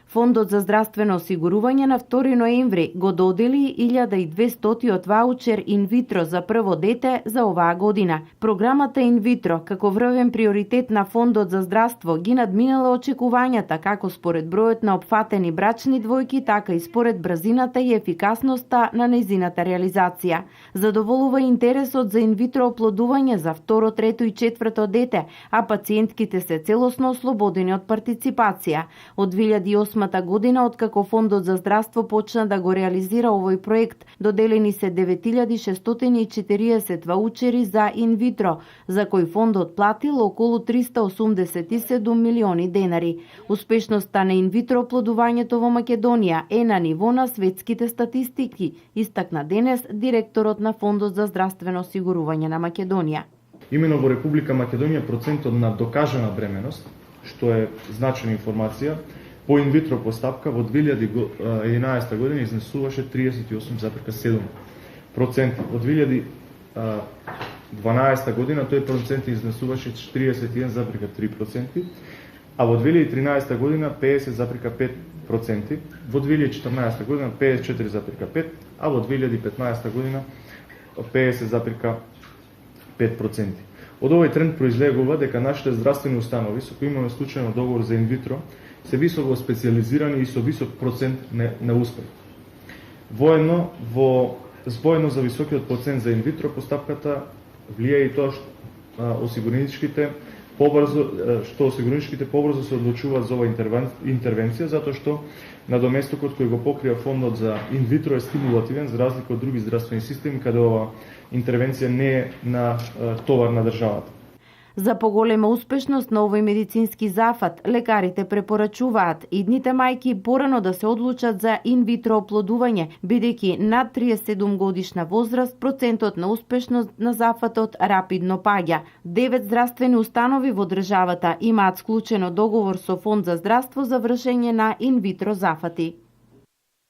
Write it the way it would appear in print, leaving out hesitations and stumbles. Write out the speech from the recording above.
Фондот за здравствено осигурување на 2 ноември го додели 1200 ваучер инвитро за прво дете за оваа година. Програмата инвитро, како врвен приоритет на Фондот за здравство, ги надминала очекувањата како според бројот на опфатени брачни двојки, така и според брзината и ефикасноста на нејзината реализација. Задоволува интересот за инвитро оплодување за 2, 3 и 4 дете, а пациентките се целосно ослободени од партиципација. Од 2008 година, откако Фондот за здравство почна да го реализира овој проект, доделени се 9640 ваучери за инвитро, за кој фондот платил околу 387 милиони денари. Успешноста на инвитро оплодувањето во Македонија е на ниво на светските статистики, истакна денес директорот на Фондот за здравствено осигурување на Македонија. Имено во Република Македонија процентот на докажана бременост, што е значна информација, по инвитро постапка во 2011 година изнесуваше 38,7%. Во 2012 година тој процент изнесуваше 41,3%, а во 2013 година 50,5%, во 2014 година 54,5%, а во 2015 година 50,5%. Од овој тренд произлегува дека нашите здравствени установи со кои имаме случајно договор за инвитро се високо специјализирани и со висок процент на успех. Воедно за високиот процент за инвитро постапката влијае и тоа што осигуреничките побрзо се одлучуваат за оваа интервенција, затоа што надоместокот кој го покрива фондот за инвитро е стимулативен за разлика од други здравствени системи каде оваа интервенција не е на товар на државата. За поголема успешност на овој медицински зафат, лекарите препорачуваат идните мајки порано да се одлучат за инвитро оплодување, бидејќи над 37 годишна возраст процентот на успешност на зафатот рапидно паѓа. 9 здравствени установи во државата имаат склучено договор со Фонд за здравство за вршење на инвитро зафати.